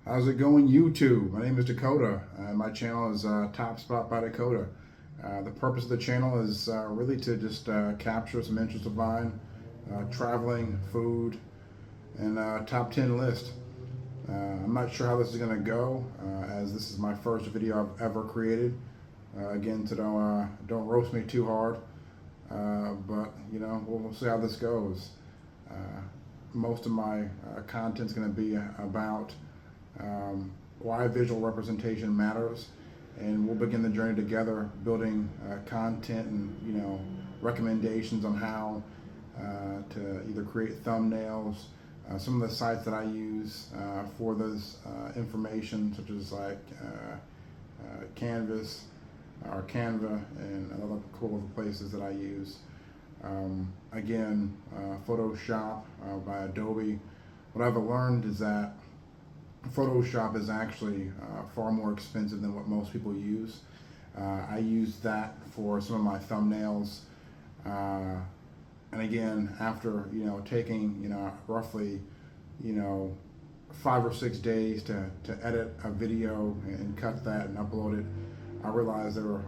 How's it going, YouTube? My name is Dakota. My channel is Top Spot by Dakota. The purpose of the channel is really to just capture some interest of mine, traveling, food, and top 10 list. I'm not sure how this is going to go, as this is my first video I've ever created. Again, so don't roast me too hard, but you know we'll see how this goes. Most of my content is going to be about why visual representation matters, and we'll begin the journey together, building content and recommendations on how to either create thumbnails, some of the sites that I use for this information, such as like Canvas or Canva and other cool places that I use. Again, Photoshop by Adobe. What I've learned is that Photoshop is actually far more expensive than what most people use. I use that for some of my thumbnails, and again, after taking roughly 5 or 6 days to edit a video and cut that and upload it, I realized there were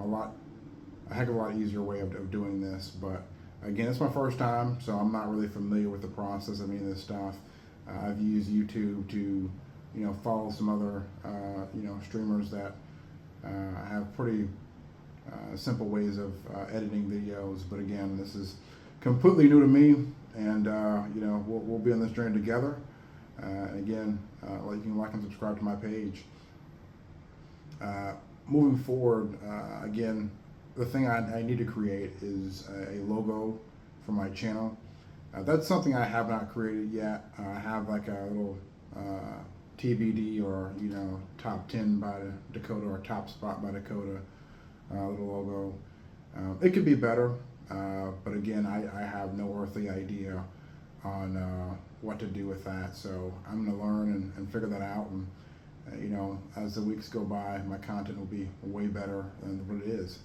a heck of a lot easier way of doing this. But again, it's my first time, so I'm not really familiar with the process of any of this stuff. I've used YouTube to follow some other streamers that have pretty simple ways of editing videos. But again, this is completely new to me, and we'll be on this journey together. And again, you can like and subscribe to my page. Moving forward, again, the thing I need to create is a logo for my channel. That's something I have not created yet. I have like a little TBD or top 10 by Dakota or top spot by Dakota little logo. It could be better, but again, I have no earthly idea on what to do with that. So I'm going to learn and figure that out. And as the weeks go by, my content will be way better than what it is.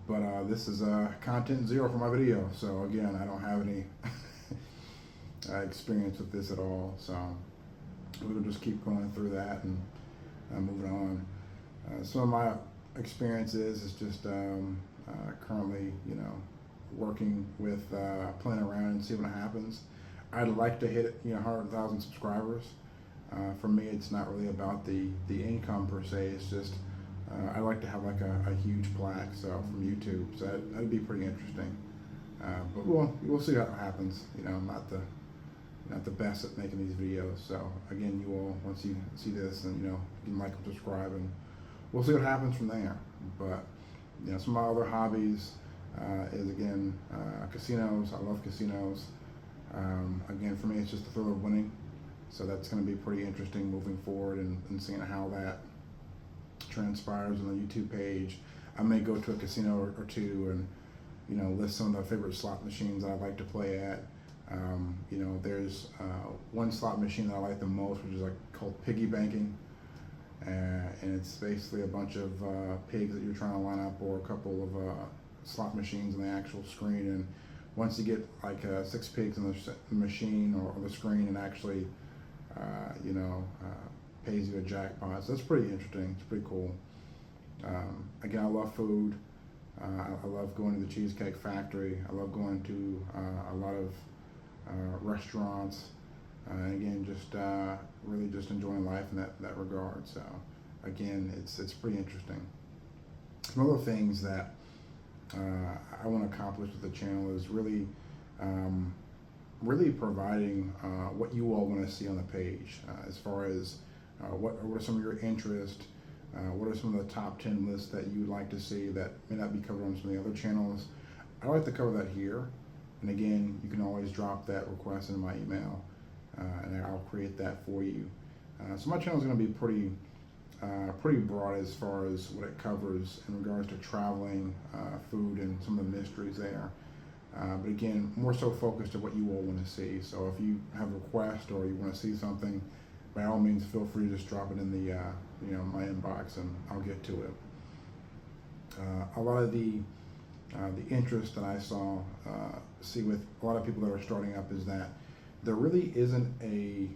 But this is content zero for my video. So again, I don't have any experience with this at all. So we'll just keep going through that and moving on. Some of my experiences is just currently, working with playing around and see what happens. I'd like to hit 100,000 subscribers. For me, it's not really about the income per se. It's just I like to have like a huge plaque from YouTube. So that'd be pretty interesting. But we'll see what happens. I'm not the best at making these videos. So again, you all, once you see this, and you can like and subscribe, and we'll see what happens from there. But some of my other hobbies is again casinos. I love casinos. Again, for me, it's just the thrill of winning. So that's going to be pretty interesting moving forward, and seeing how that transpires on the YouTube page. I may go to a casino or two and list some of the favorite slot machines I like to play at. There's one slot machine that I like the most, which is called piggy banking, and it's basically a bunch of pigs that you're trying to line up, or a couple of slot machines on the actual screen. And once you get 6 pigs in the machine or the screen, and actually pays you a jackpot. So that's pretty interesting. It's pretty cool. Again, I love food. I love going to the Cheesecake Factory. I love going to a lot of restaurants, and again, just really just enjoying life in that regard. So again, it's pretty interesting. Some other things that I want to accomplish with the channel is really providing what you all want to see on the page, as far as what are some of your interests, what are some of the top 10 lists that you would like to see that may not be covered on some of the other channels. I like to cover that here. And again, you can always drop that request into my email, and I'll create that for you. So my channel is going to be pretty broad as far as what it covers in regards to traveling, food, and some of the mysteries there. But again, more so focused on what you all want to see. So if you have a request or you want to see something, by all means, feel free to just drop it in the my inbox, and I'll get to it. A lot of the interest that I see with a lot of people that are starting up is that there really isn't a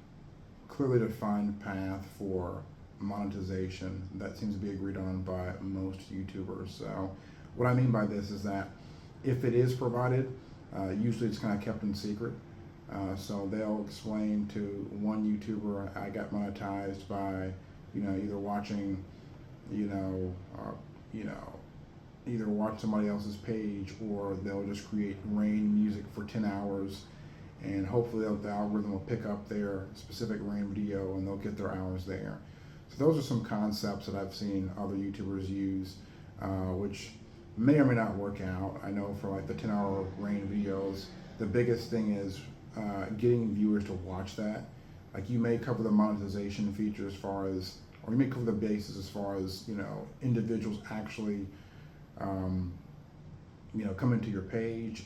clearly defined path for monetization that seems to be agreed on by most YouTubers. So what I mean by this is that if it is provided, usually it's kind of kept in secret. So they'll explain to one YouTuber, I got monetized by, either watching, you know, you know, either watch somebody else's page, or they'll just create rain music for 10 hours, and hopefully the algorithm will pick up their specific rain video and they'll get their hours there. So those are some concepts that I've seen other YouTubers use, which may or may not work out. I know for like the 10-hour rain videos, the biggest thing is getting viewers to watch that. Like, you may cover the monetization feature as far as, or you may cover the basis as far as, individuals actually, come into your page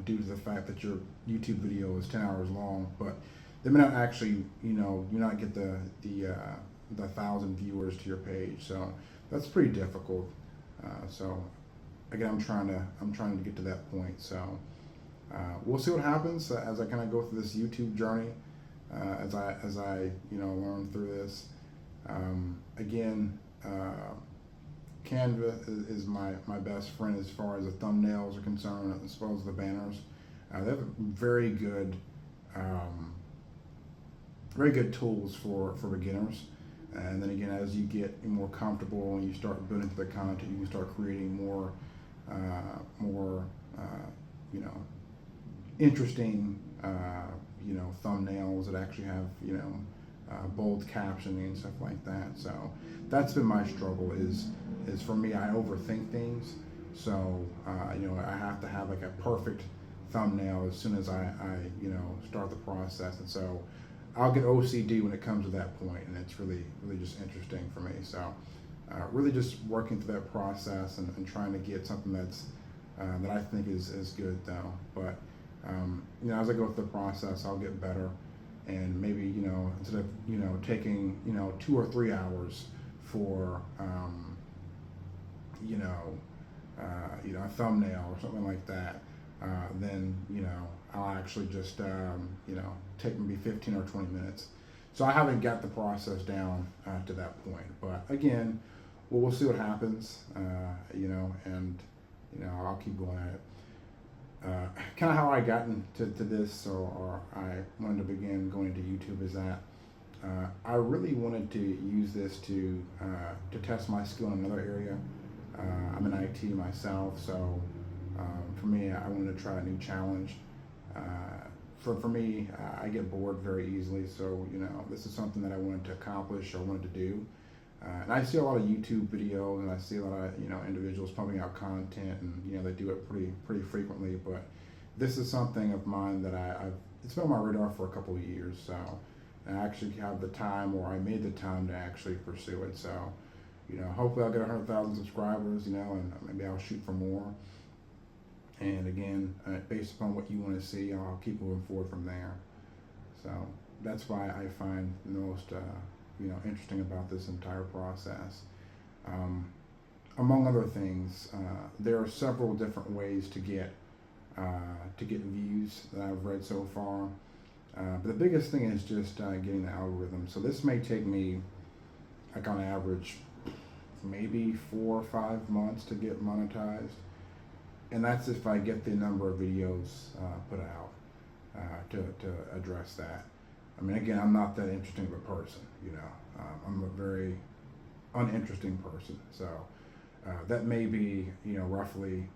due to the fact that your YouTube video is 10 hours long, but they may not actually, you not get the 1,000 viewers to your page. So that's pretty difficult. So again, I'm trying to get to that point. So we'll see what happens as I kind of go through this YouTube journey, as I learn through this. Again, Canva is my best friend as far as the thumbnails are concerned, as well as the banners. They have very good tools for beginners. And then again, as you get more comfortable and you start building the content, you can start creating more interesting, thumbnails that actually have, bold captioning and stuff like that. So that's been my struggle is for me, I overthink things. So, I have to have like a perfect thumbnail as soon as I start the process. And so I'll get OCD when it comes to that point, and it's really just interesting for me. So really just working through that process and trying to get something that's that I think is good though. But as I go through the process, I'll get better, and maybe instead of taking 2 or 3 hours for a thumbnail or something like that, then I'll actually just take maybe 15 or 20 minutes. So I haven't got the process down to that point, but again, we'll see what happens, and I'll keep going at it. Kind of how I got into this, or I wanted to begin going into YouTube, is that I really wanted to use this to test my skill in another area. I'm in IT myself, so for me, I wanted to try a new challenge. For me, I get bored very easily, so this is something that I wanted to accomplish or wanted to do. And I see a lot of YouTube videos, and I see a lot of individuals pumping out content, and they do it pretty frequently. But this is something of mine that it's been on my radar for a couple of years. So I actually have the time, or I made the time to actually pursue it. So hopefully I'll get 100,000 subscribers, and maybe I'll shoot for more. And again, based upon what you want to see, I'll keep moving forward from there. So that's why I find the most interesting about this entire process. Among other things, there are several different ways to get views that I've read so far. But the biggest thing is just getting the algorithm. So this may take me, like on average, maybe 4 or 5 months to get monetized. And that's if I get the number of videos put out to address that. I mean, again, I'm not that interesting of a person, I'm a very uninteresting person. So that may be, roughly,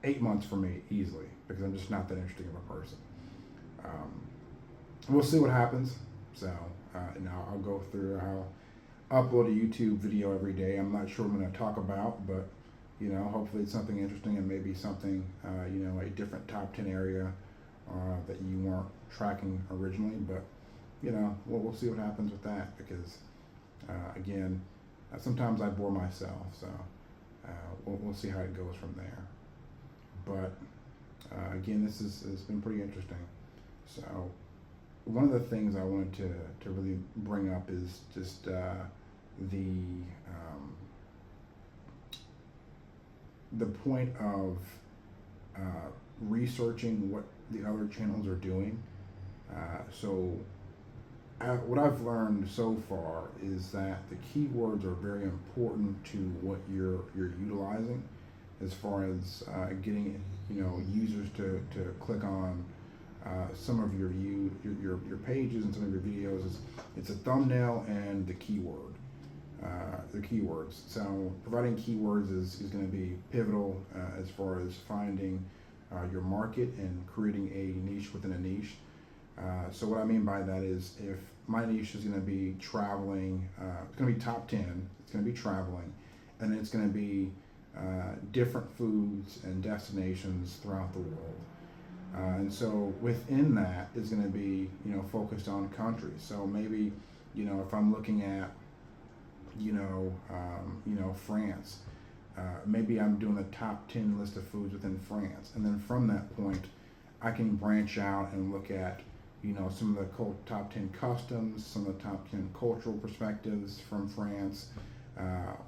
8 months for me easily, because I'm just not that interesting of a person. We'll see what happens. So, I'll go through, I'll upload a YouTube video every day. I'm not sure what I'm going to talk about, but hopefully it's something interesting, and maybe something, a different top 10 area that you weren't tracking originally. But, we'll see what happens with that, because, again, sometimes I bore myself. So we'll see how it goes from there. But, again, this has been pretty interesting. So one of the things I wanted to really bring up is just the point of researching what the other channels are doing. So what I've learned so far is that the keywords are very important to what you're utilizing, as far as getting users to click on some of your pages and some of your videos. It's a thumbnail and the keywords. So providing keywords is going to be pivotal as far as finding your market and creating a niche within a niche. So what I mean by that is, if my niche is going to be traveling, it's going to be top 10, it's going to be traveling, and it's going to be different foods and destinations throughout the world. And so within that is going to be, focused on countries. So maybe, if I'm looking at, France, maybe I'm doing the top 10 list of foods within France. And then from that point, I can branch out and look at, some of the top 10 customs, some of the top 10 cultural perspectives from France.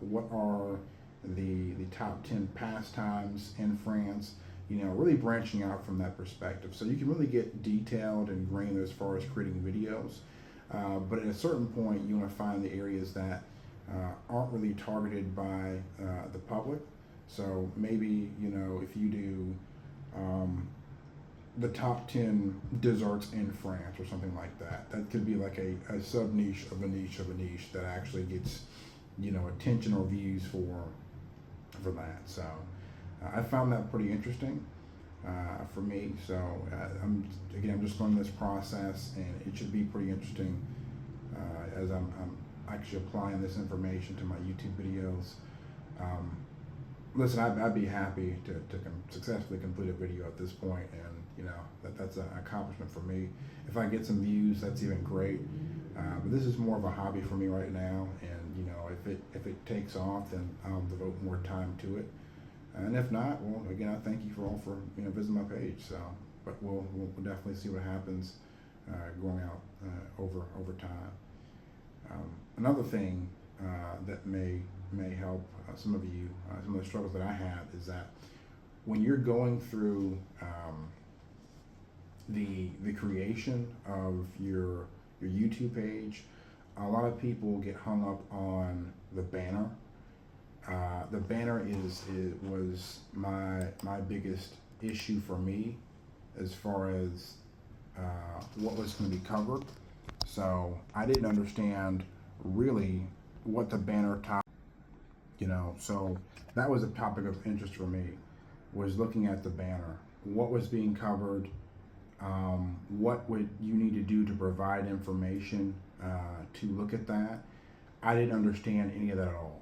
What are the top 10 pastimes in France? Really branching out from that perspective. So you can really get detailed and granular as far as creating videos. But at a certain point, you want to find the areas that aren't really targeted by the public. So maybe, if you do the top 10 desserts in France or something like that, that could be like a sub niche of a niche of a niche that actually gets, attention or views for that. So I found that pretty interesting for me. So I'm just learning this process, and it should be pretty interesting as I'm actually applying this information to my YouTube videos. Listen, I'd be happy to successfully complete a video at this point, and that's an accomplishment for me. If I get some views, that's even great. But this is more of a hobby for me right now, and if it takes off, then I'll devote more time to it. And if not, well, again, I thank you all for visiting my page. So, but we'll definitely see what happens going out over time. Another thing that may help some of you, some of the struggles that I have, is that when you're going through the creation of your YouTube page, a lot of people get hung up on the banner. The banner was my biggest issue for me, as far as what was going to be covered. So I didn't understand really what the banner top, so that was a topic of interest for me, was looking at the banner, what was being covered, what would you need to do to provide information to look at that. I didn't understand any of that at all.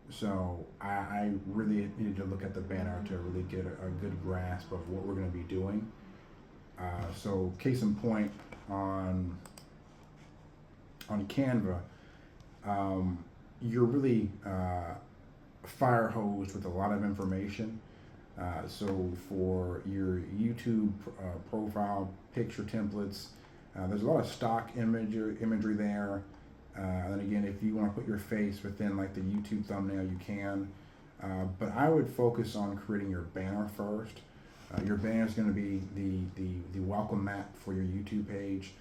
So I really needed to look at the banner to really get a good grasp of what we're going to be doing. So case in point, on Canva, you're really fire hosed with a lot of information. So for your YouTube profile picture templates, there's a lot of stock imagery there. And again, if you want to put your face within like the YouTube thumbnail, you can. But I would focus on creating your banner first. Your banner is going to be the welcome mat for your YouTube page.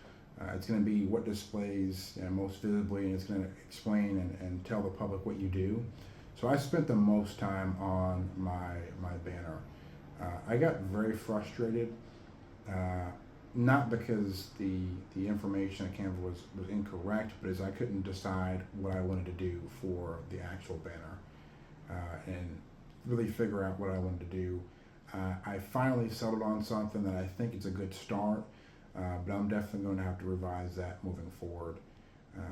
It's going to be what displays most visibly, and it's going to explain and tell the public what you do. So I spent the most time on my banner. I got very frustrated, not because the information on Canva was incorrect, but as I couldn't decide what I wanted to do for the actual banner, and really figure out what I wanted to do. I finally settled on something that I think is a good start, but I'm definitely going to have to revise that moving forward,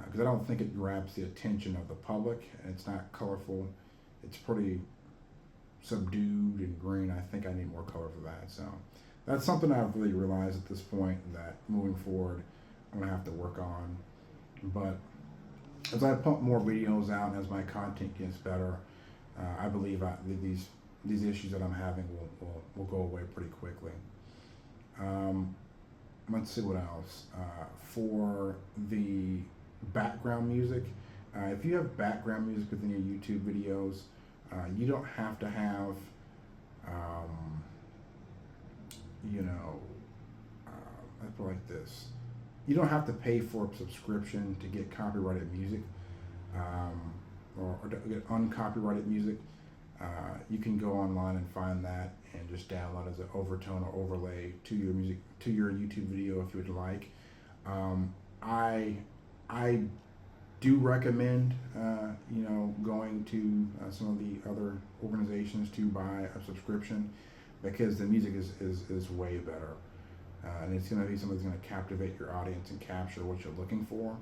because I don't think it grabs the attention of the public, and it's not colorful. It's pretty subdued and green. I think I need more color for that. So that's something I've really realized at this point, that moving forward I'm going to have to work on. But as I pump more videos out and as my content gets better, I believe these issues that I'm having will go away pretty quickly. Let's see what else. For the background music, if you have background music within your YouTube videos, you don't have to have let's put it like this. You don't have to pay for a subscription to get copyrighted music, or to get uncopyrighted music. You can go online and find that and just download as an overtone or overlay to your music, to your YouTube video if you would like. I I do recommend going to some of the other organizations to buy a subscription, because the music is way better. And it's going to be something that's going to captivate your audience and capture what you're looking for,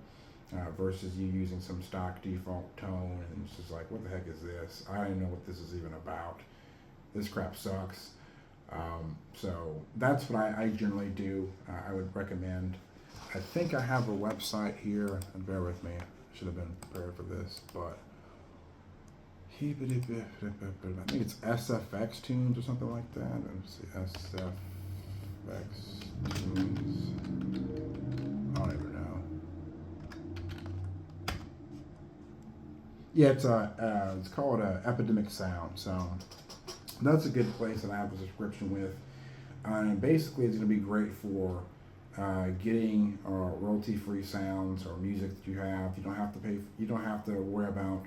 versus you using some stock default tone and it's just like, what the heck is this? I don't even know what this is even about. This crap sucks. So that's what I generally do. I would recommend. I think I have a website here, and bear with me. I should have been prepared for this, but I think it's SFX Tunes or something like that. Let's see, SFX Tunes. I don't even know. Yeah, it's called Epidemic Sound. So that's a good place that I have a subscription with, and basically it's going to be great for getting royalty-free sounds or music that you have. You don't have to pay. You don't have to worry about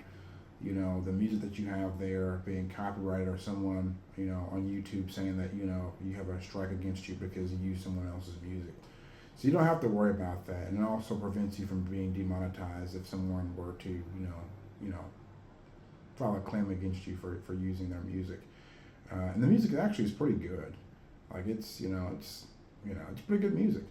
the music that you have there being copyrighted, or someone on YouTube saying that you have a strike against you because you use someone else's music. So you don't have to worry about that, and it also prevents you from being demonetized if someone were to file a claim against you for using their music. And the music actually is pretty good. Like it's pretty good music.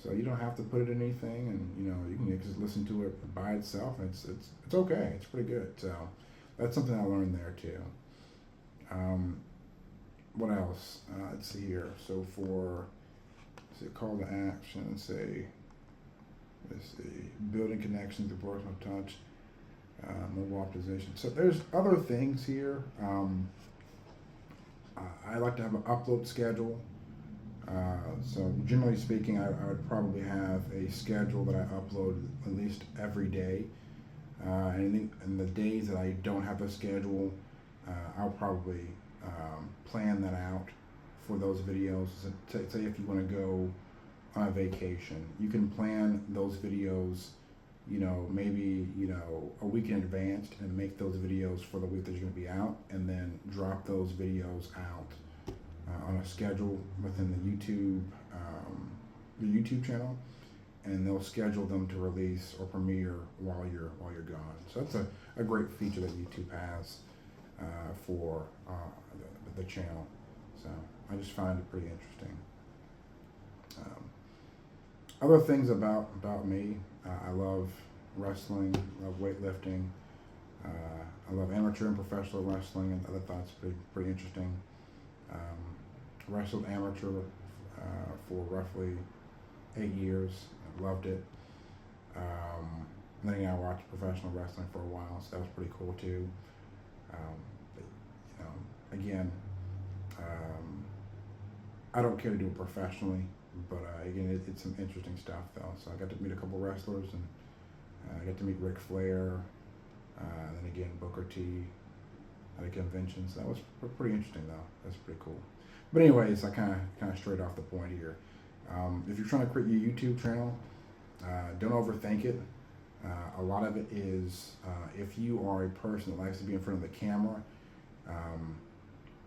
So you don't have to put it in anything, and you can just listen to it by itself, and it's okay. It's pretty good. So that's something I learned there too. What else? Let's see here. So for call to action, let's see, building connections through personal touch, mobile optimization. So there's other things here. I like to have an upload schedule. So generally speaking, I would probably have a schedule that I upload at least every day. And the days that I don't have a schedule, I'll probably plan that out for those videos. So say if you want to go on a vacation, you can plan those videos, maybe a week in advance, and make those videos for the week that you're going to be out, and then drop those videos out on a schedule within the YouTube channel, and they'll schedule them to release or premiere while you're gone. So that's a great feature that YouTube has for the channel. So I just find it pretty interesting. Other things about me, I love wrestling, I love weightlifting, I love amateur and professional wrestling, and other thoughts pretty interesting. Wrestled amateur for roughly 8 years. I loved it. Then I watched professional wrestling for a while, so that was pretty cool too. But, again, I don't care to do it professionally, but again, it's some interesting stuff though. So I got to meet a couple wrestlers, and I got to meet Ric Flair, and then again Booker T at a convention. So that was pretty interesting though. That's pretty cool. But anyways, I kind of strayed off the point here. If you're trying to create your YouTube channel, don't overthink it. A lot of it is if you are a person that likes to be in front of the camera,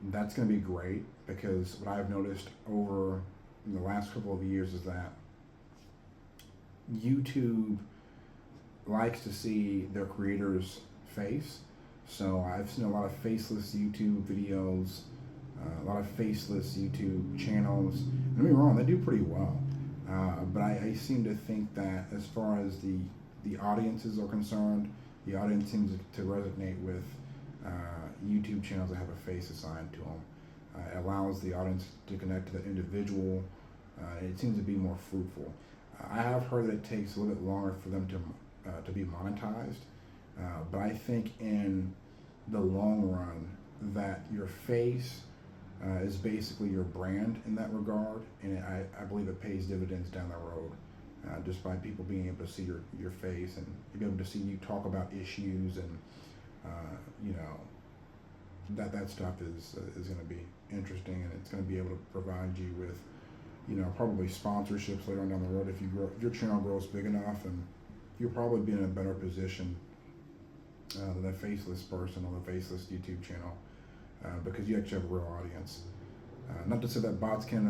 that's going to be great, because what I've noticed over the last couple of years is that YouTube likes to see their creator's face. So I've seen a lot of faceless YouTube videos, a lot of faceless YouTube channels. Don't get me wrong, they do pretty well. But I seem to think that as far as the audiences are concerned, the audience seems to resonate with YouTube channels that have a face assigned to them. It allows the audience to connect to the individual. It seems to be more fruitful. I have heard that it takes a little bit longer for them to be monetized, but I think in the long run that your face is basically your brand in that regard, and I believe it pays dividends down the road, just by people being able to see your face and be able to see you talk about issues, and that stuff is going to be interesting, and it's going to be able to provide you with probably sponsorships later on down the road if your channel grows big enough, and you'll probably be in a better position than a faceless person on the faceless YouTube channel because you actually have a real audience. Not to say that bots can,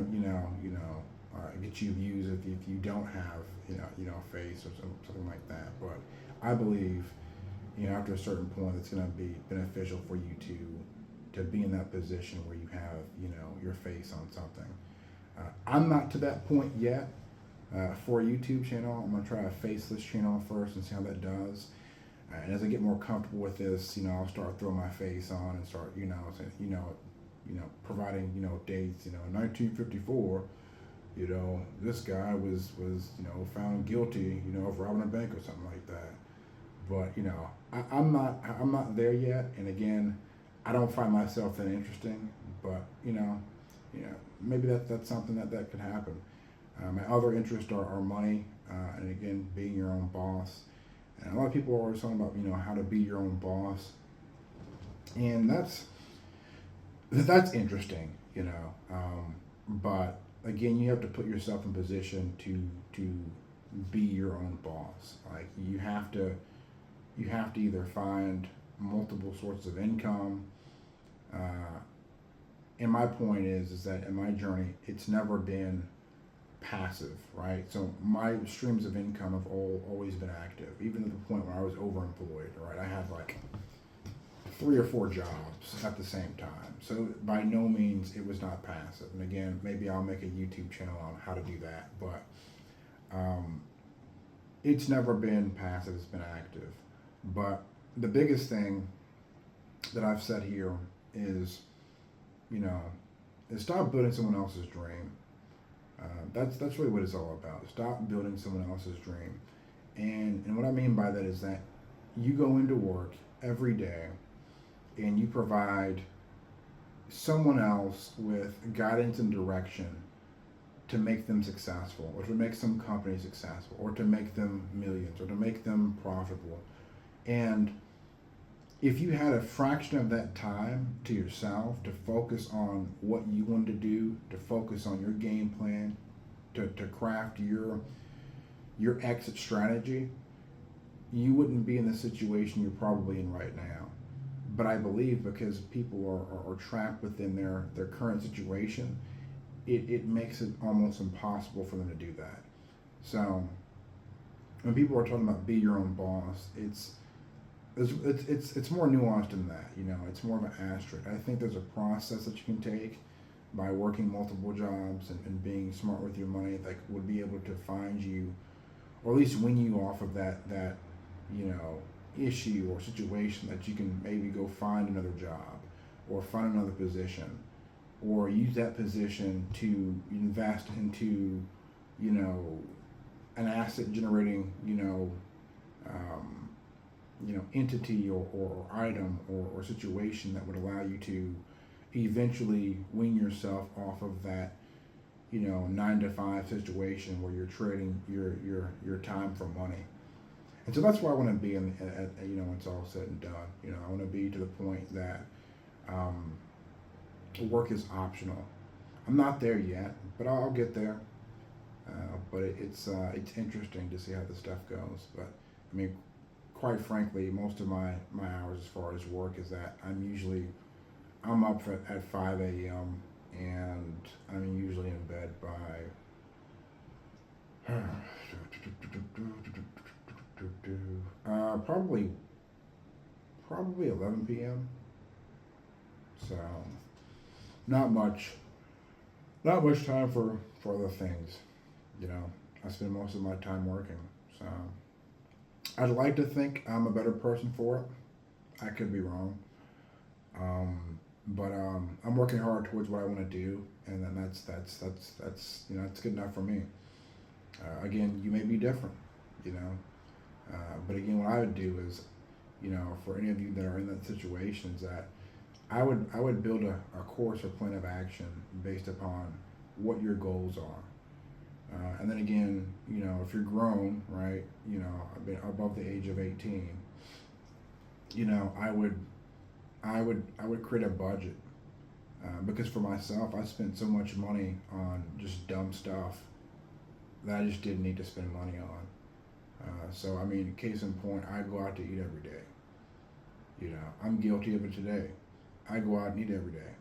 get you views if you don't have, a face or something like that. But I believe, after a certain point, it's going to be beneficial for you to be in that position where you have, your face on something. I'm not to that point yet. For a YouTube channel, I'm going to try a faceless channel first and see how that does. And as I get more comfortable with this, I'll start throwing my face on and start, saying, providing, dates, in 1954, this guy was, found guilty, of robbing a bank or something like that. But, I'm not there yet. And again, I don't find myself that interesting, but, maybe that's something that could happen. My other interests are money, and again, being your own boss. And a lot of people are always talking about, how to be your own boss. And that's interesting, but again, you have to put yourself in position to be your own boss. Like you have to either find multiple sources of income. And my point is that in my journey, it's never been passive, right? So my streams of income have always been active, even to the point where I was overemployed, right? I had like 3 or 4 jobs at the same time. So by no means it was not passive. And again, maybe I'll make a YouTube channel on how to do that, but it's never been passive, it's been active. But the biggest thing that I've said here is, is stop building someone else's dream. That's really what it's all about. Stop building someone else's dream. And what I mean by that is that you go into work every day and you provide someone else with guidance and direction to make them successful, or to make some company successful, or to make them millions, or to make them profitable. And if you had a fraction of that time to yourself to focus on what you want to do, to focus on your game plan, to craft your exit strategy, you wouldn't be in the situation you're probably in right now. But I believe because people are trapped within their current situation, it makes it almost impossible for them to do that. So when people are talking about be your own boss, it's more nuanced than that. It's more of an asterisk. I think there's a process that you can take by working multiple jobs and being smart with your money that would be able to find you, or at least win you off of that issue or situation, that you can maybe go find another job or find another position, or use that position to invest into an asset generating entity or item or situation that would allow you to eventually wean yourself off of that 9-to-5 situation where you're trading your time for money. And so that's where I want to be when it's all said and done. I want to be to the point that work is optional. I'm not there yet, but I'll get there. But it's interesting to see how this stuff goes. But I mean, quite frankly, most of my hours as far as work is that I'm up at 5 a.m. and I'm usually in bed by probably 11 p.m. So not much time for other things. I spend most of my time working. So I'd like to think I'm a better person for it. I could be wrong. But I'm working hard towards what I want to do, and then that's good enough for me. Again, you may be different, but again, what I would do is, for any of you that are in that situation, is that I would build a course or plan of action based upon what your goals are. And then again, if you're grown, right, above the age of 18, I would create a budget. Because for myself, I spent so much money on just dumb stuff that I just didn't need to spend money on. So I mean, case in point, I go out to eat every day. You know, I'm guilty of it today. I go out and eat every day,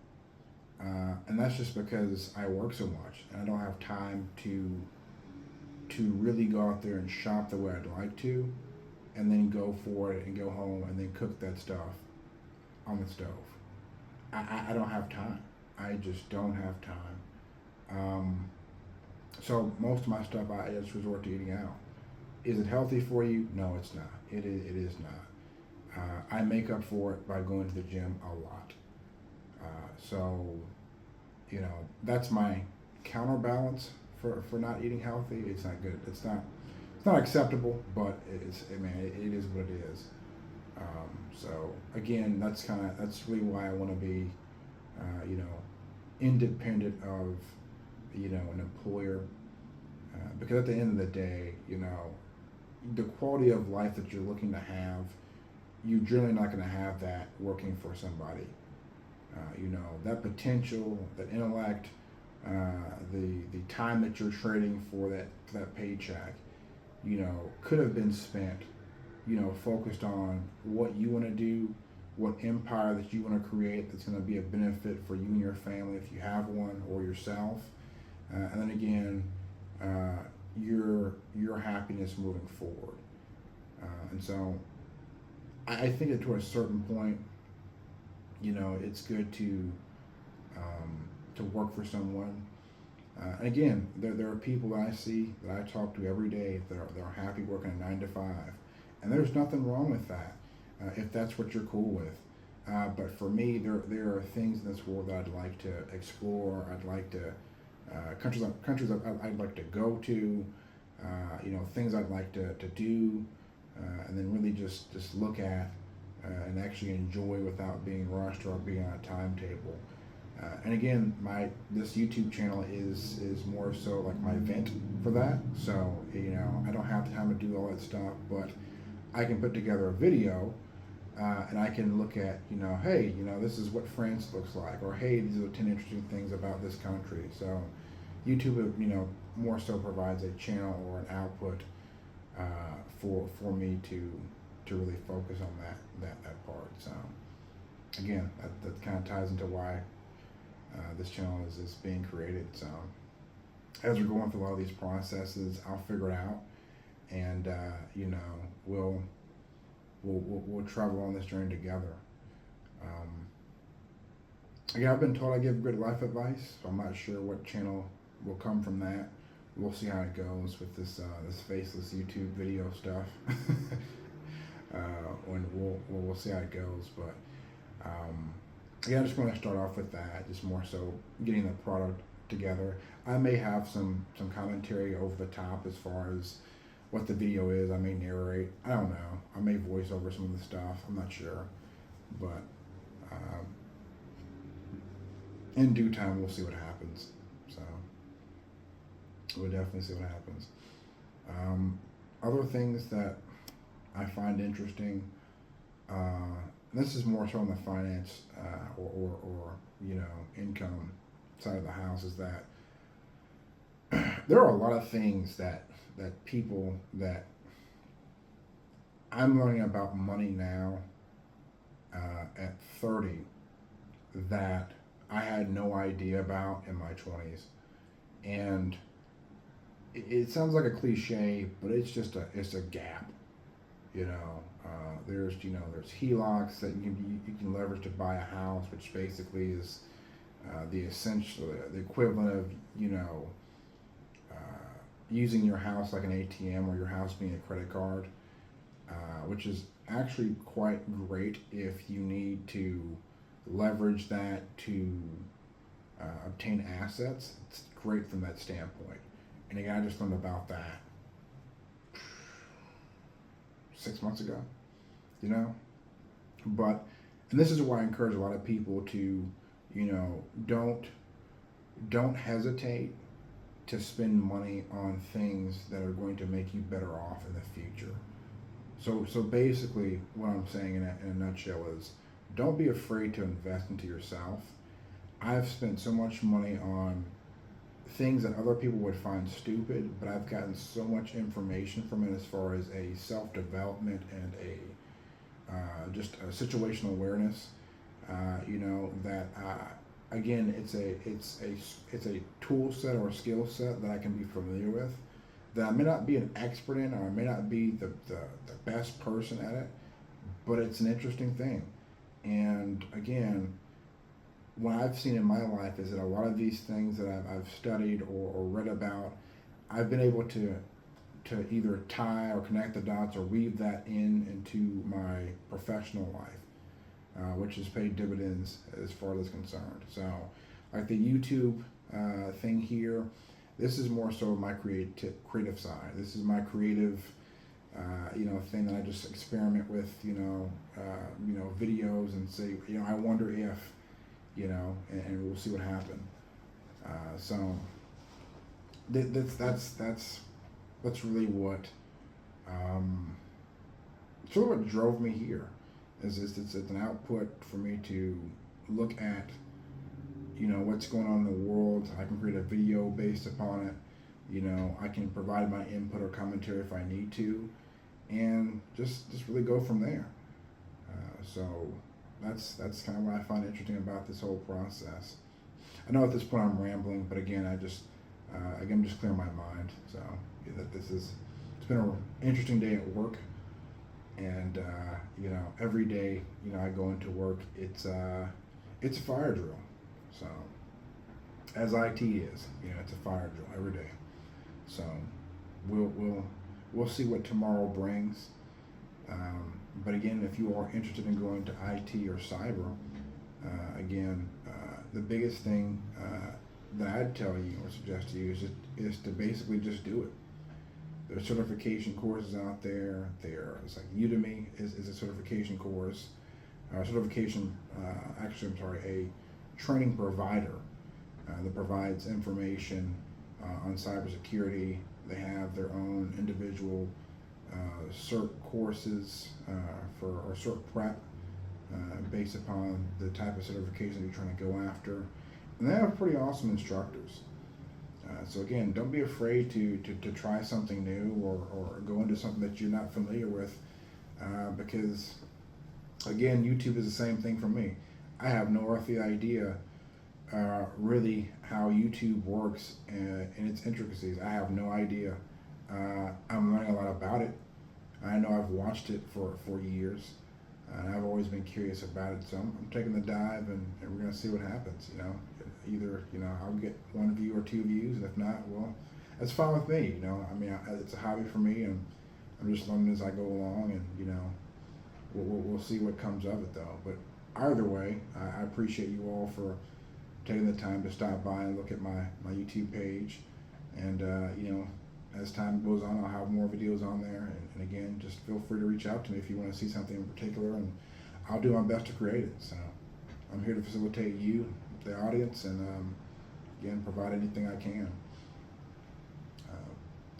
and that's just because I work so much and I don't have time to really go out there and shop the way I'd like to, and then go for it and go home and then cook that stuff on the stove. I don't have time. I just don't have time. So most of my stuff I just resort to eating out. Is it healthy for you? No, it's not. It is not. I make up for it by going to the gym a lot. So, you know, that's my counterbalance for not eating healthy. It's not good. It's not acceptable, but it is what it is. So again, that's really why I want to be, you know, independent of, you know, an employer, because at the end of the day, you know, the quality of life that you're looking to have, you're generally not going to have that working for somebody. You know, that potential, that intellect, the time that you're trading for that paycheck, you know, could have been spent, you know, focused on what you want to do, what empire that you want to create that's going to be a benefit for you and your family if you have one, or yourself, and then again, your happiness moving forward. And so, I think that to a certain point, you know, it's good to work for someone. And again, there are people that I see that I talk to every day that are happy working a 9 to 5, and there's nothing wrong with that if that's what you're cool with. But for me, there are things in this world that I'd like to explore. I'd like to countries I'd like to go to. You know, things I'd like to do, and then really just look at and actually enjoy without being rushed or being on a timetable. And again, this YouTube channel is more so like my vent for that. So, you know, I don't have the time to do all that stuff, but I can put together a video, and I can look at, you know, hey, you know, this is what France looks like, or hey, these are 10 interesting things about this country. So YouTube, you know, more so provides a channel or an output for me to really focus on that part. So again, that kind of ties into why this channel is being created. So as we're going through a lot of these processes, I'll figure it out, and you know, we'll travel on this journey together. Again, I've been told I give good life advice, so I'm not sure what channel will come from that. We'll see how it goes with this faceless YouTube video stuff. When we'll see how it goes, but yeah, I'm just going to start off with that, just more so getting the product together. I may have some commentary over the top as far as what the video is. I may narrate. I don't know. I may voice over some of the stuff. I'm not sure, but in due time, we'll see what happens. So we'll definitely see what happens. Other things that I find interesting. This is more so on the finance or you know, income side of the house, is that there are a lot of things that people that I'm learning about money now at 30 that I had no idea about in my 20s, and it sounds like a cliche, but it's a gap. You know, there's HELOCs that you can leverage to buy a house, which basically is the equivalent of, you know, using your house like an ATM, or your house being a credit card, which is actually quite great if you need to leverage that to obtain assets. It's great from that standpoint. And again, I just learned about that 6 months ago, you know. But, and this is why I encourage a lot of people to, you know, don't hesitate to spend money on things that are going to make you better off in the future. So basically, what I'm saying in a nutshell is, don't be afraid to invest into yourself. I've spent so much money on things that other people would find stupid, but I've gotten so much information from it as far as a self development and a just a situational awareness. That again, it's a tool set or a skill set that I can be familiar with. That I may not be an expert in, or I may not be the best person at it, but it's an interesting thing. And again, what I've seen in my life is that a lot of these things that I've studied or read about, I've been able to either tie or connect the dots or weave that into my professional life, which has paid dividends as far as concerned. So, like the YouTube thing here, this is more so my creative side. This is my creative, thing that I just experiment with, videos and say, I wonder if, and we'll see what happens. So that's really what it's really what drove me here. It's an output for me to look at what's going on in the world. I can create a video based upon it. I can provide my input or commentary if I need to, and just really go from there. So that's kind of what I find interesting about this whole process. I know at this point I'm rambling, but again, I'm just clearing my mind. So that it's been an interesting day at work, and every day I go into work, it's a fire drill. So as IT is, it's a fire drill every day. So we'll see what tomorrow brings. But again, if you are interested in going to IT or cyber, the biggest thing that I'd tell you or suggest to you is to basically just do it. There's certification courses out there. It's like Udemy is a certification course, a training provider that provides information on cybersecurity. They have their own individual cert courses or cert prep based upon the type of certification you're trying to go after. And they have pretty awesome instructors. So again, don't be afraid to try something new or go into something that you're not familiar with, because again, YouTube is the same thing for me. I have no earthly idea really how YouTube works and its intricacies. I have no idea. I'm learning a lot about it. I know I've watched it for years, and I've always been curious about it. So I'm taking the dive, and we're going to see what happens. Either I'll get one view or two views, and if not, well, that's fine with me. It's a hobby for me, and I'm just learning as I go along, and we'll see what comes of it though. But either way, I appreciate you all for taking the time to stop by and look at my YouTube page, and as time goes on, I'll have more videos on there. And again, just feel free to reach out to me if you want to see something in particular, and I'll do my best to create it. So I'm here to facilitate you, the audience, and again, provide anything I can.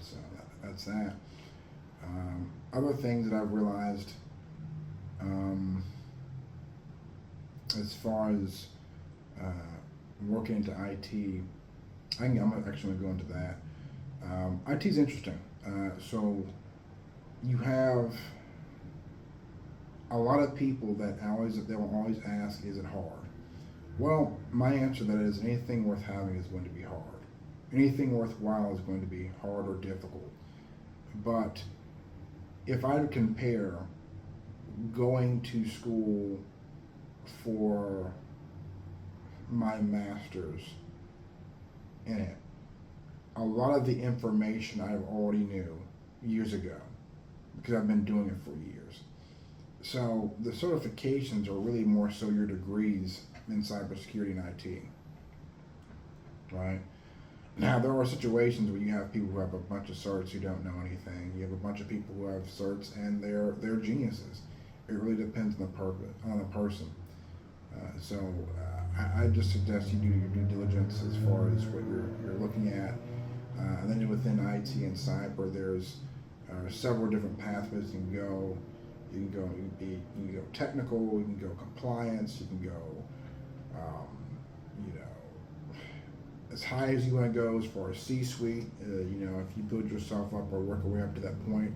So that's that. Other things that I've realized as far as working into IT, I'm actually going to go into that. IT is interesting. So you have a lot of people that they will always ask, is it hard? Well, my answer to that is anything worth having is going to be hard. Anything worthwhile is going to be hard or difficult. But if I compare going to school for my master's in it, a lot of the information I already knew years ago because I've been doing it for years. So the certifications are really more so your degrees in cybersecurity and IT, right? Now, there are situations where you have people who have a bunch of certs who don't know anything. You have a bunch of people who have certs and they're geniuses. It really depends on the person. I just suggest you do your due diligence as far as what you're looking at. And then within IT and cyber, there's several different pathways you can go. You can go technical. You can go compliance. You can go you know, as high as you want to go as far as C-suite, you know, if you build yourself up or work your way up to that point,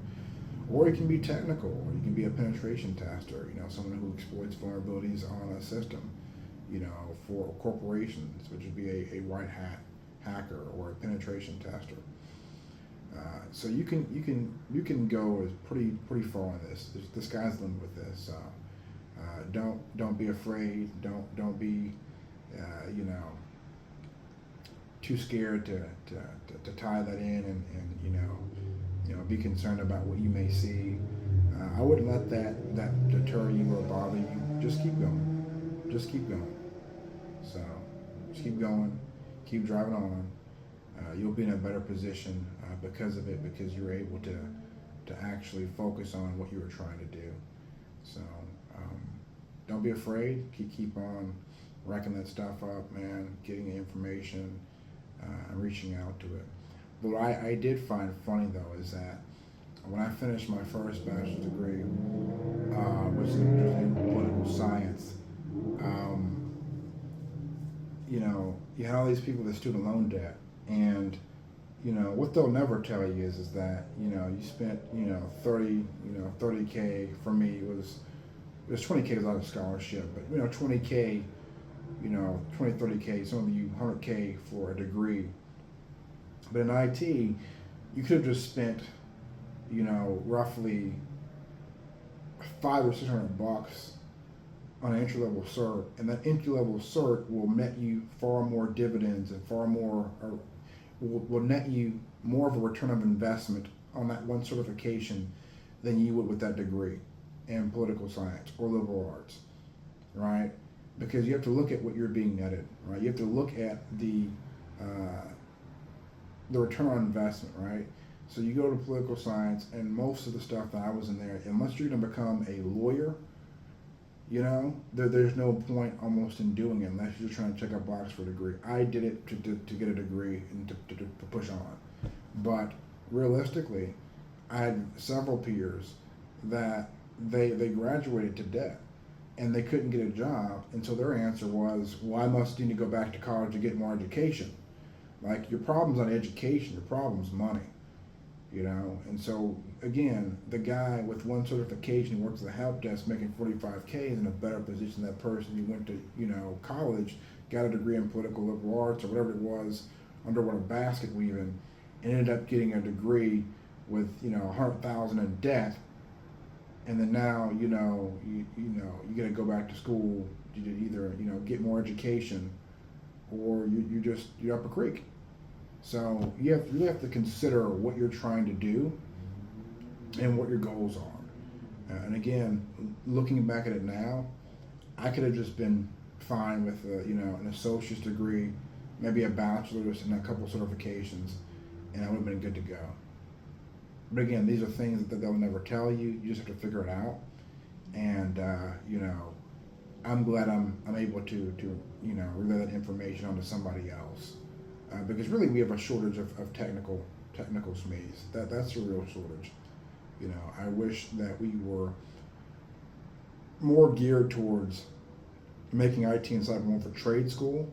or you can be technical, or you can be a penetration tester, you know, someone who exploits vulnerabilities on a system, you know, for corporations, which would be a white hat hacker or a penetration tester. So you can go as pretty far in this. The sky's the limit with this. Don't be afraid. Don't be you know, too scared to tie that in, and you know, be concerned about what you may see. I wouldn't let that deter you or bother you. Just keep going. Just keep going. So just keep going. Keep driving on. You'll be in a better position because of it, because you're able to actually focus on what you were trying to do. So don't be afraid. Keep on racking that stuff up, man. Getting the information and reaching out to it. But what I did find funny though is that when I finished my first bachelor's degree, which was in political science, you know, you had all these people with student loan debt, and you know what they'll never tell you is that, you know, you spent, you know, 30K. For me it was 20K was on a scholarship, but you know, 20K, you know, 30K, some of you 100K for a degree. But in IT, you could have just spent, you know, roughly $500 or $600 on an entry level cert, and that entry level cert will net you far more dividends and far more, or will net you more of a return of investment on that one certification than you would with that degree in political science or liberal arts, right? Because you have to look at what you're being netted, right? You have to look at the return on investment, right? So you go to political science, and most of the stuff that I was in there, unless you're going to become a lawyer, you know, there's no point almost in doing it unless you're trying to check a box for a degree. I did it to get a degree and to push on. But realistically, I had several peers that they graduated to debt and they couldn't get a job, and so their answer was, well, I must need to go back to college to get more education. Like, your problem's not education, your problem's money. You know, and so again, the guy with one certification who works at the help desk making 45K is in a better position than that person who went to, you know, college, got a degree in political liberal arts or whatever it was, underwater basket weaving, and ended up getting a degree with, you know, 100,000 in debt, and then now, you know, you got to go back to school to either, you know, get more education, or you're up a creek. So you really have to consider what you're trying to do and what your goals are. And again, looking back at it now, I could have just been fine with you know, an associate's degree, maybe a bachelor's and a couple certifications, and I would have been good to go. But again, these are things that they'll never tell you. You just have to figure it out. And you know, I'm glad I'm able to you know, relay that information onto somebody else. Because really we have a shortage of technical SMEs. That's a real shortage. You know, I wish that we were more geared towards making IT and cyber more for trade school,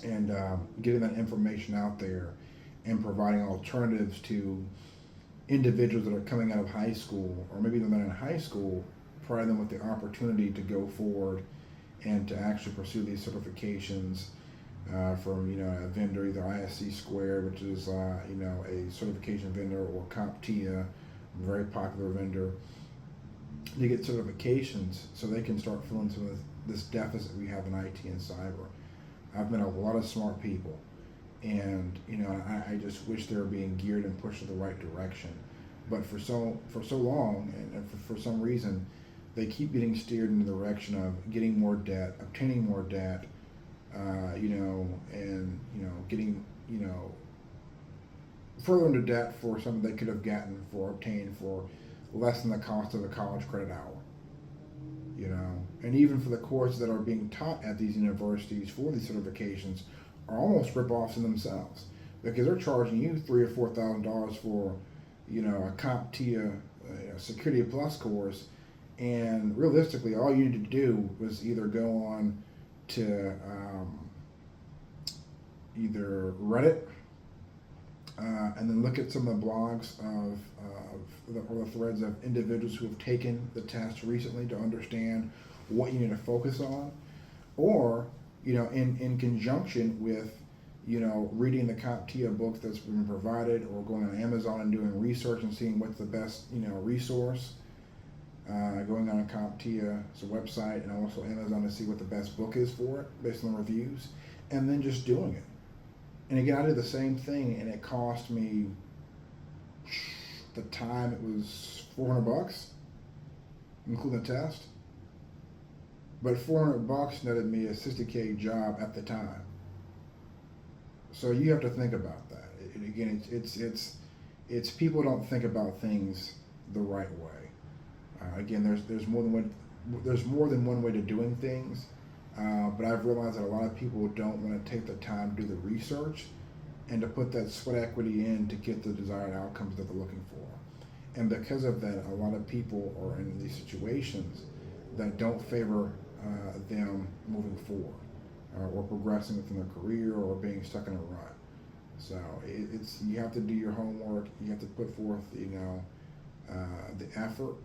and getting that information out there and providing alternatives to individuals that are coming out of high school, or maybe they're not in high school, providing them with the opportunity to go forward and to actually pursue these certifications from, you know, a vendor, either ISC Squared, which is you know, a certification vendor, or CompTIA, a very popular vendor. They get certifications so they can start filling some of this deficit we have in IT and cyber. I've met a lot of smart people, and you know, I just wish they were being geared and pushed in the right direction. But for so long, and for some reason, they keep getting steered in the direction of getting more debt, obtaining more debt, you know, and you know, getting, you know, further into debt for something they could have obtained for less than the cost of a college credit hour. You know, and even for the courses that are being taught at these universities for these certifications are almost rip-offs in themselves, because they're charging you $3,000 or $4,000 for, you know, a CompTIA Security Plus course, and realistically, all you need to do was either go on to either Reddit, and then look at some of the blogs or the threads of individuals who have taken the test recently to understand what you need to focus on, or in conjunction with reading the CompTIA book that's been provided, or going on Amazon and doing research and seeing what's the best resource. Going on CompTIA's website and also Amazon to see what the best book is for it based on reviews, and then just doing it. And again, I did the same thing, and it cost me, at the time it was $400, including the test. But $400 netted me a $60K job at the time. So you have to think about that. And again, it's people don't think about things the right way. Again, there's more than one way to doing things. But I've realized that a lot of people don't want to take the time to do the research and to put that sweat equity in to get the desired outcomes that they're looking for. And because of that, a lot of people are in these situations that don't favor them moving forward or progressing within their career or being stuck in a rut. So it's you have to do your homework. You have to put forth the effort.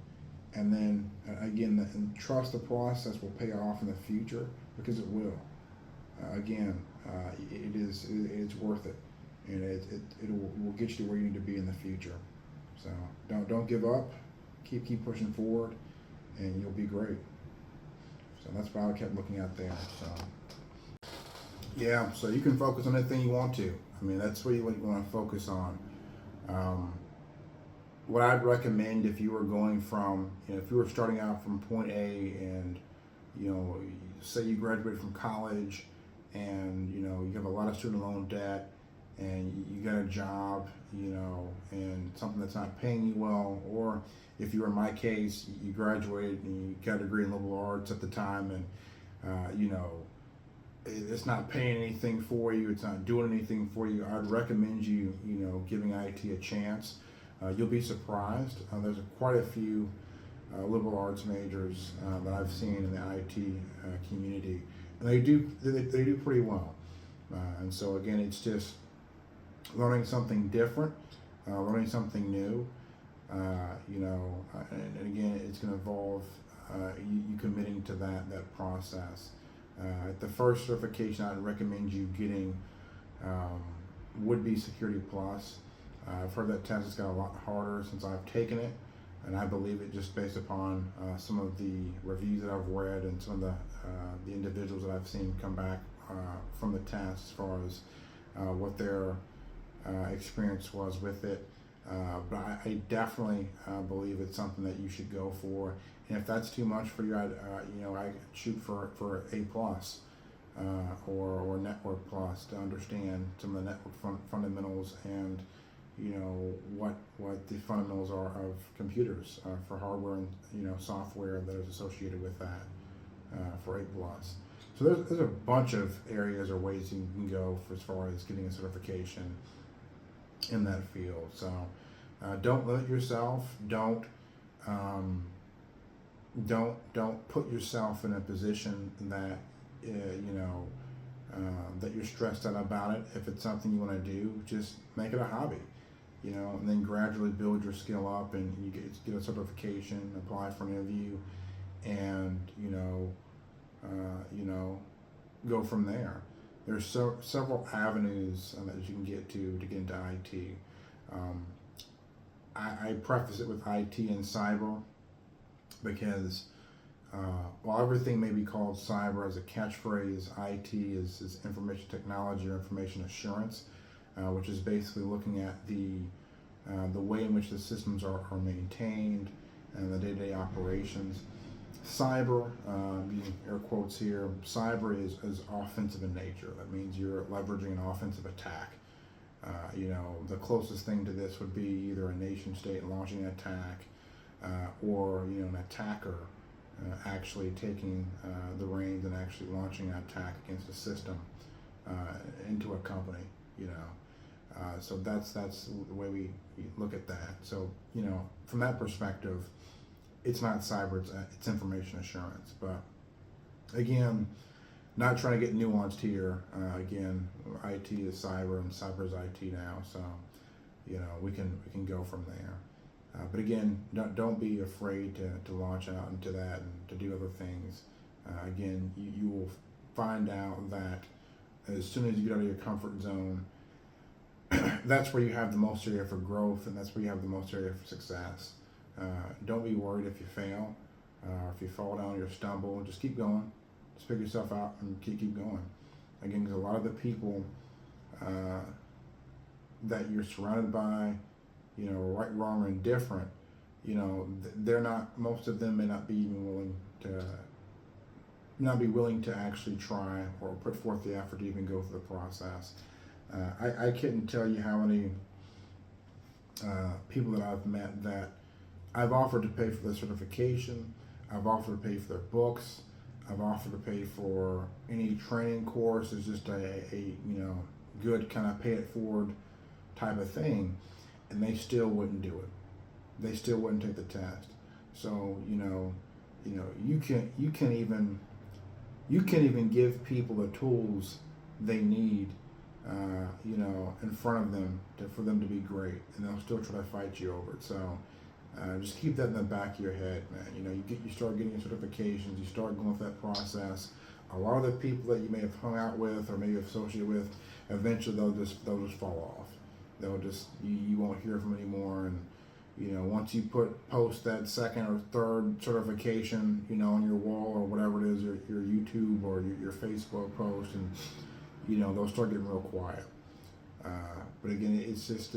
And then again, and trust the process will pay off in the future, because it will. It's worth it, and it will get you to where you need to be in the future. So don't give up. Keep pushing forward, and you'll be great. So that's what I kept looking at there. So yeah, so you can focus on anything you want to. I mean, that's what you want to focus on. What I'd recommend, if you were going from, if you were starting out from point A, and say you graduated from college, and you have a lot of student loan debt, and you got a job, and something that's not paying you well, or if you were in my case, you graduated and you got a degree in liberal arts at the time, and it's not paying anything for you, it's not doing anything for you, I'd recommend you, giving IT a chance. You'll be surprised. There's quite a few liberal arts majors that I've seen in the IT community, and they do pretty well. And so again, it's just learning something different, learning something new. And again, it's going to involve you committing to that process. The first certification I'd recommend you getting would be Security Plus. I've heard that test has got a lot harder since I've taken it, and I believe it just based upon some of the reviews that I've read and some of the individuals that I've seen come back from the test as far as what their experience was with it. But I definitely believe it's something that you should go for. And if that's too much for you, I shoot for A plus or Network Plus to understand some of the network fundamentals and what the fundamentals are of computers for hardware and software that is associated with that for A plus. So there's a bunch of areas or ways you can go for as far as getting a certification in that field. So don't limit yourself. Don't put yourself in a position that that you're stressed out about it. If it's something you want to do, just make it a hobby. And then gradually build your skill up, and you get a certification, apply for an interview, and go from there. There's several avenues that you can get to get into IT. I preface it with IT and cyber because while everything may be called cyber as a catchphrase, IT is information technology or information assurance. Which is basically looking at the way in which the systems are maintained and the day-to-day operations. Cyber, using air quotes here, cyber is offensive in nature. That means you're leveraging an offensive attack. The closest thing to this would be either a nation state launching an attack or an attacker actually taking the reins and actually launching an attack against a system into a company. So that's the way we look at that. So from that perspective, it's not cyber, it's information assurance. But again, not trying to get nuanced here. Again, IT is cyber and cyber is IT now, so we can go from there. But again, don't be afraid to launch out into that and to do other things. Again, you will find out that as soon as you get out of your comfort zone, that's where you have the most area for growth, and that's where you have the most area for success. Don't be worried if you fail, or if you fall down or stumble. Just keep going. Just pick yourself out and keep going. Again, because a lot of the people that you're surrounded by, right, wrong, or indifferent, they're not. Most of them may not be even willing to actually try or put forth the effort to even go through the process. I couldn't tell you how many people that I've met that I've offered to pay for their certification, I've offered to pay for their books, I've offered to pay for any training course. It's just a good kind of pay it forward type of thing, and they still wouldn't do it. They still wouldn't take the test. So you can even give people the tools they need, in front of them for them to be great, and they'll still try to fight you over it. So just keep that in the back of your head, man. You start getting your certifications, you start going through that process. A lot of the people that you may have hung out with or maybe associated with, eventually they'll just fall off. You won't hear from them anymore. And once you post that second or third certification, on your wall or whatever it is, your YouTube or your Facebook post, and they'll start getting real quiet. But again, it's just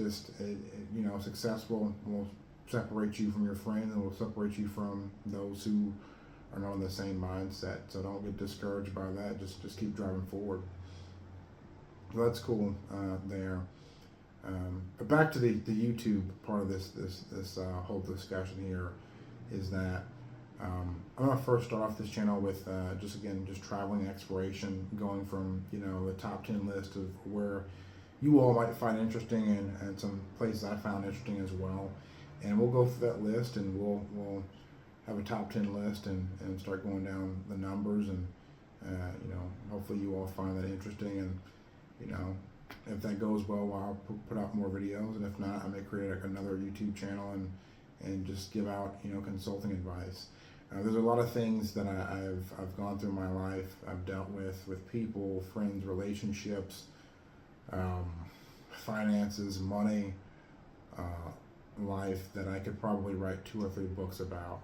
successful will separate you from your friends, and will separate you from those who are not in the same mindset. So don't get discouraged by that. Just keep driving forward. So that's cool there. But back to the YouTube part of this whole discussion here is that I'm gonna first start off this channel with just traveling exploration, going from the top 10 list of where you all might find interesting, and some places I found interesting as well. And we'll go through that list, and we'll have a top 10 list and start going down the numbers, and hopefully you all find that interesting, and if that goes well, I'll put out more videos, and if not, I may create another YouTube channel and just give out consulting advice. There's a lot of things that I've gone through in my life. I've dealt with people, friends, relationships, finances, money, life, that I could probably write 2 or 3 books about.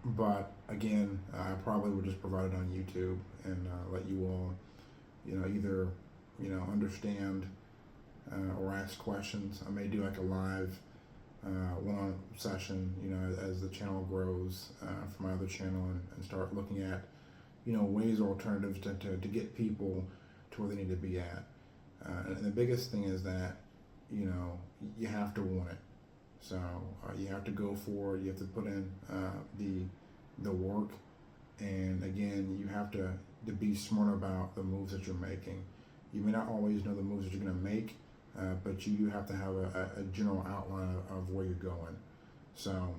But again, I probably would just provide it on YouTube and let you all either understand or ask questions. I may do like a live one-on session as the channel grows for my other channel, and start looking at ways or alternatives to get people to where they need to be at. And the biggest thing is that you have to want it. So you have to go for it. You have to put in the work, and again, you have to be smart about the moves that you're making. You may not always know the moves that you're going to make, but you do have to have a general outline of where you're going. So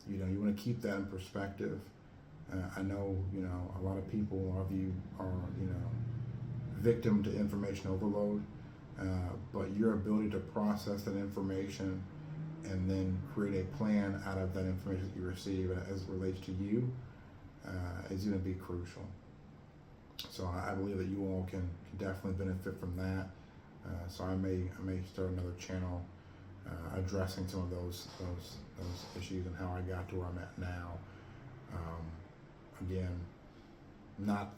you want to keep that in perspective. I know a lot of people, a lot of you are victim to information overload, but your ability to process that information and then create a plan out of that information that you receive as it relates to you is going to be crucial. So I believe that you all can definitely benefit from that. So I may start another channel addressing some of those issues and how I got to where I'm at now. Again, not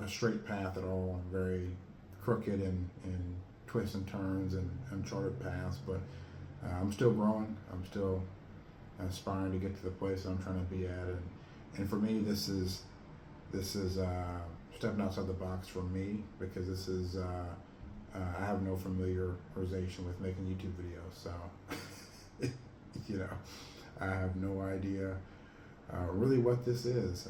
a straight path at all. Very crooked and twists and turns and uncharted paths, but I'm still growing. I'm still aspiring to get to the place I'm trying to be at, and for me, this is stepping outside the box for me, because this is I have no familiarization with making YouTube videos, so I have no idea really what this is,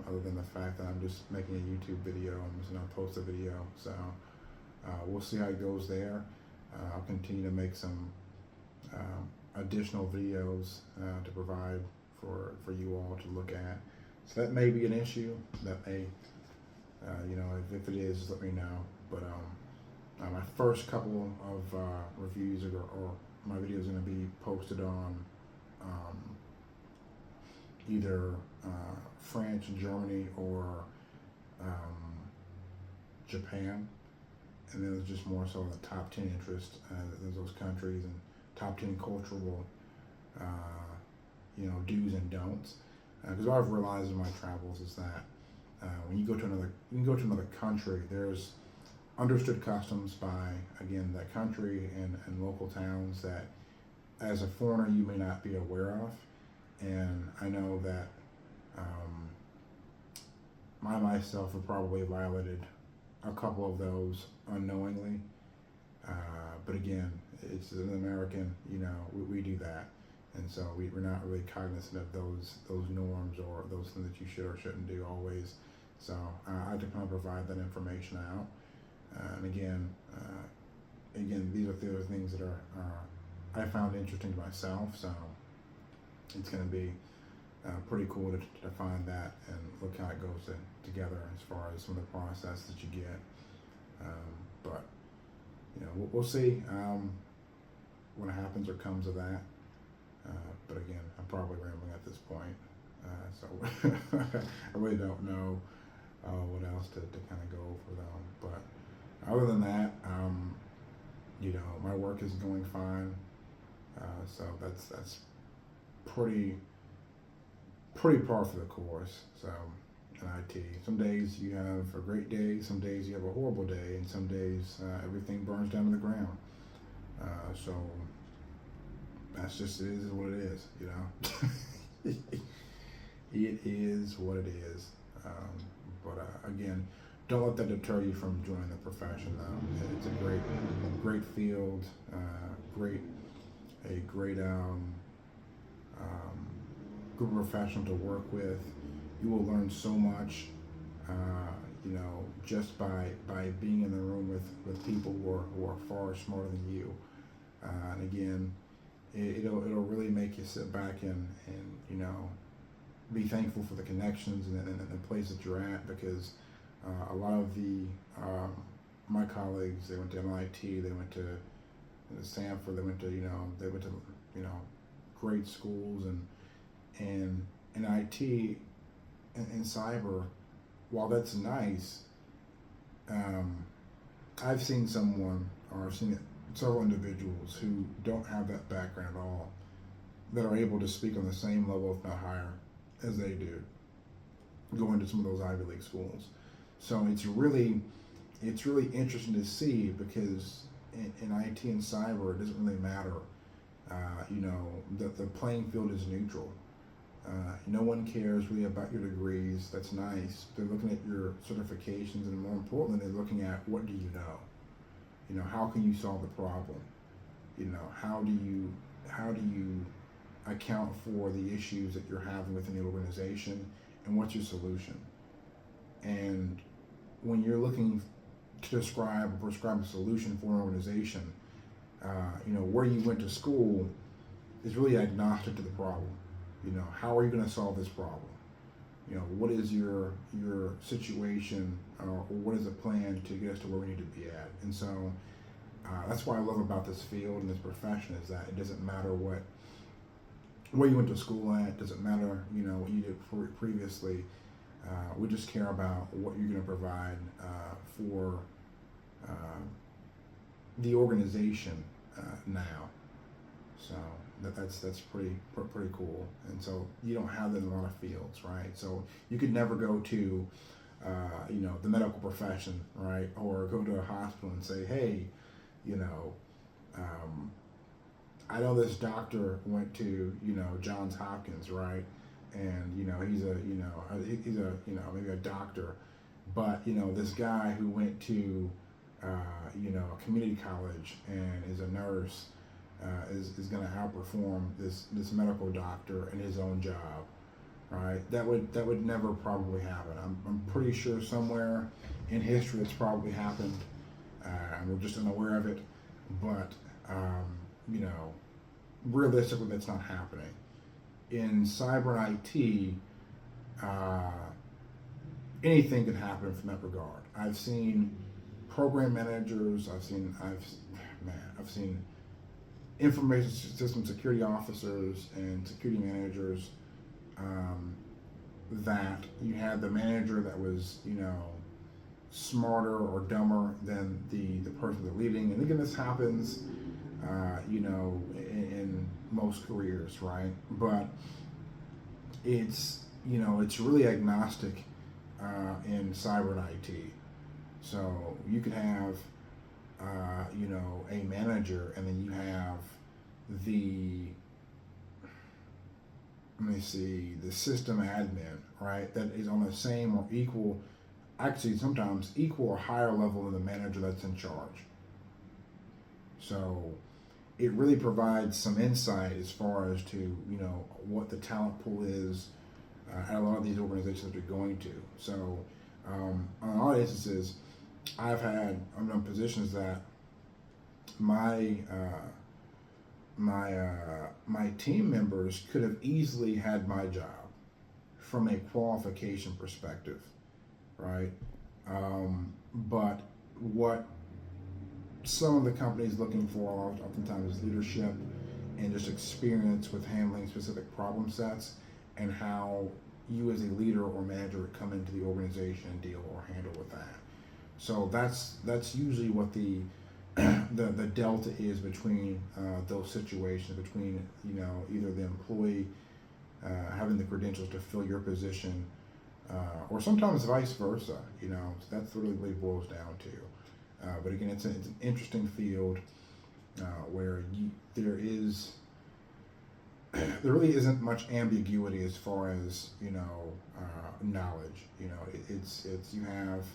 other than the fact that I'm just making a YouTube video. I'm just gonna post a video, so we'll see how it goes there. I'll continue to make some additional videos to provide for you all to look at. So that may be an issue. That may, if it is, let me know. But my first couple of reviews or my videos are going to be posted on um, either France, Germany, or um, Japan, and then it's just more so the top 10 interests, those countries, and top 10 cultural, do's and don'ts. Because what I've realized in my travels is that when you can go to another country, there's understood customs by, again, that country and local towns that as a foreigner you may not be aware of. And I know that I myself have probably violated a couple of those unknowingly. But again, it's an American, we do that. And so we're not really cognizant of those norms or those things that you should or shouldn't do always. So I had to kind of provide that information out. And again, these are the other things that are I found interesting to myself. So it's going to be pretty cool to find that and look how it goes together as far as some of the process that you get. But we'll see what happens or comes of that. But again, I'm probably rambling at this point, so I really don't know what else to kind of go over them. But other than that, my work is going fine. So that's pretty par for the course. So in IT, some days you have a great day, some days you have a horrible day, and some days everything burns down to the ground. So that's just, it is what it is, It is what it is. But again, don't let that deter you from joining the profession, though. It's a great field, a great group of professionals to work with. You will learn so much, just by being in the room with people who are far smarter than you. And again, it'll really make you sit back and be thankful for the connections and the place that you're at, because a lot of my colleagues, they went to MIT, they went to Stanford, they went to great schools, and in IT and cyber, while that's nice, I've seen several individuals who don't have that background at all that are able to speak on the same level, if not higher, as they do, going to some of those Ivy League schools. So it's really interesting to see, because in IT and cyber, it doesn't really matter. The playing field is neutral. No one cares really about your degrees. That's nice. They're looking at your certifications, and more importantly, they're looking at what do you know. How can you solve the problem? How do you account for the issues that you're having within the organization, and what's your solution? And when you're looking to prescribe a solution for an organization, where you went to school is really agnostic to the problem. How are you going to solve this problem? What is your situation, or what is the plan to get us to where we need to be at? And so that's what I love about this field and this profession, is that it doesn't matter where you went to school at, it doesn't matter what you did previously. We just care about what you're going to provide for the organization now. So that's pretty cool. And so you don't have that in a lot of fields, right? So you could never go to the medical profession, right, or go to a hospital and say, hey, I know this doctor went to Johns Hopkins, right, and he's a maybe a doctor, but this guy who went to a community college and is a nurse is going to outperform this medical doctor in his own job, right? That would never probably happen. I'm pretty sure somewhere in history it's probably happened, and we're just unaware of it. But realistically, that's not happening. In cyber and IT, uh, anything can happen from that regard. I've seen program managers. I've seen information system security officers and security managers, um, that you had the manager that was, smarter or dumber than the person that's leading. And again, this happens, in most careers, right? But it's really agnostic in cyber and IT. So you could have, a manager, and then you have the, the system admin, right? That is on the same or equal, actually sometimes equal or higher level than the manager that's in charge. So it really provides some insight as far as to, what the talent pool is at a lot of these organizations that you're going to. So on a lot of instances, I'm in positions that my team members could have easily had my job from a qualification perspective, right? But what some of the companies looking for oftentimes is leadership and just experience with handling specific problem sets, and how you as a leader or manager would come into the organization and deal or handle with that. So that's usually what the delta is between those situations, between either the employee having the credentials to fill your position, or sometimes vice versa. So that's really what it boils down to. But again, it's an interesting field where there really isn't much ambiguity as far as knowledge. It's you have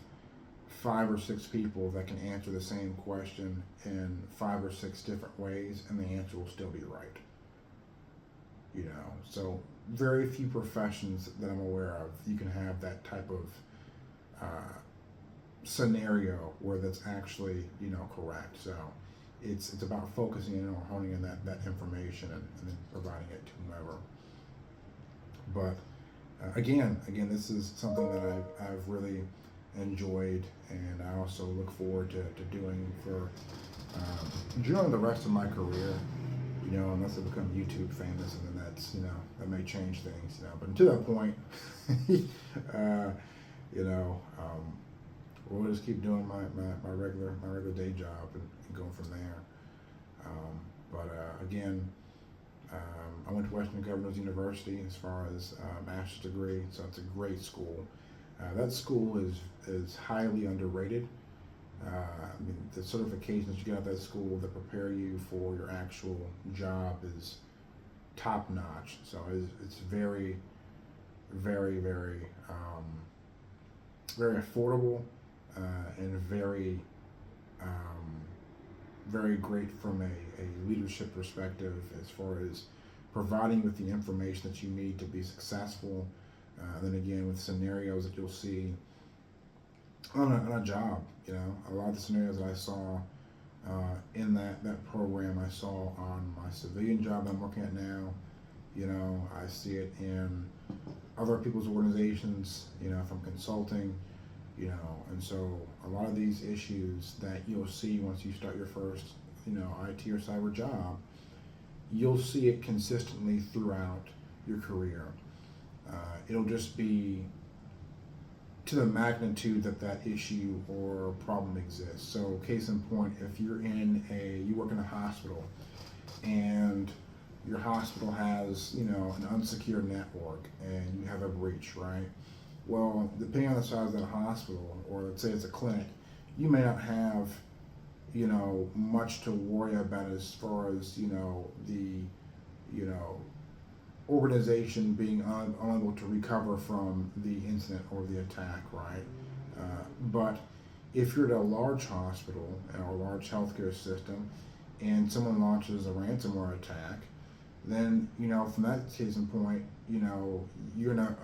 5 or 6 people that can answer the same question in 5 or 6 different ways, and the answer will still be right. So very few professions that I'm aware of you can have that type of scenario where that's actually correct. So it's about focusing in or honing in that information, and then providing it to whomever. But again, this is something that I've really enjoyed, and I also look forward to doing for during the rest of my career. Unless I become YouTube famous, and then that's that may change things. But until that point, we'll just keep doing my regular day job and going from there. Again, I went to Western Governors University as far as a master's degree, so it's a great school. That school is highly underrated. The certifications you get out of that school that prepare you for your actual job is top notch. So it's very, very, very, very affordable, and very, very great from a leadership perspective as far as providing with the information that you need to be successful. Then again, with scenarios that you'll see on a job, a lot of the scenarios that I saw in that program, I saw on my civilian job that I'm working at now. I see it in other people's organizations, if I'm consulting, and so a lot of these issues that you'll see once you start your first, IT or cyber job, you'll see it consistently throughout your career. It'll just be to the magnitude that issue or problem exists. So case in point, if you work in a hospital, and your hospital has, an unsecured network, and you have a breach, right? Well, depending on the size of that hospital, or let's say it's a clinic, you may not have, much to worry about as far as, the, organization being unable to recover from the incident or the attack, right? But if you're at a large hospital or a large healthcare system, and someone launches a ransomware attack, then from that case in point, you're in a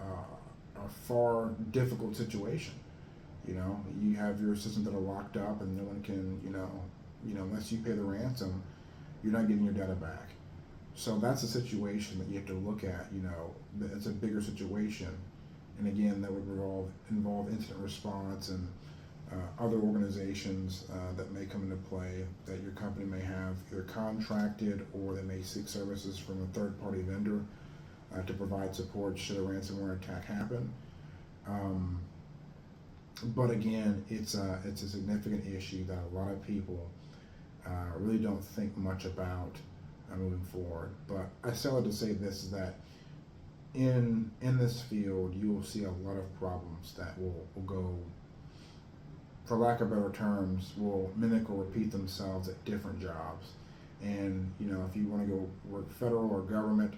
far difficult situation. You have your systems that are locked up, and no one can, unless you pay the ransom, you're not getting your data back. So that's a situation that you have to look at. It's a bigger situation And again, that would involve incident response and other organizations that may come into play that your company may have either contracted or they may seek services from a third-party vendor to provide support should a ransomware attack happen. But again, it's a significant issue that a lot of people really don't think much about moving forward. But I still have to say this, is that in this field, you will see a lot of problems that will go, for lack of better terms, will mimic or repeat themselves at different jobs. And if you want to go work federal or government,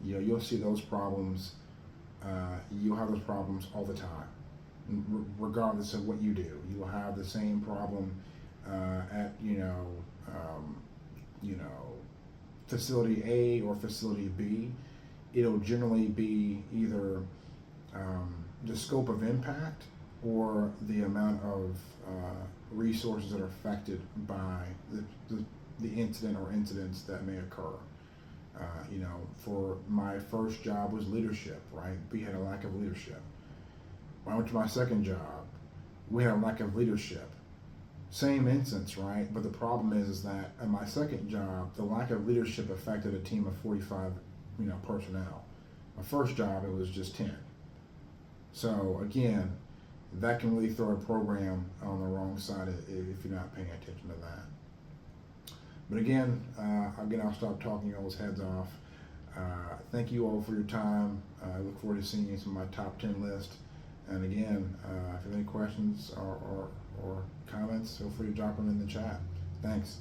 you'll see those problems. You'll have those problems all the time, regardless of what you do. You will have the same problem at facility A or facility B. It'll generally be either the scope of impact or the amount of resources that are affected by the incident or incidents that may occur. For my first job was leadership, right? We had a lack of leadership. When I went to my second job, we had a lack of leadership. Same instance, right? But the problem is that at my second job, the lack of leadership affected a team of 45, personnel. My first job, it was just 10. So again, that can really throw a program on the wrong side if you're not paying attention to that. But again, I'll stop talking y'all's heads off. Thank you all for your time. I look forward to seeing you in my top 10 list. And again, if you have any questions or comments, feel free to drop them in the chat. Thanks.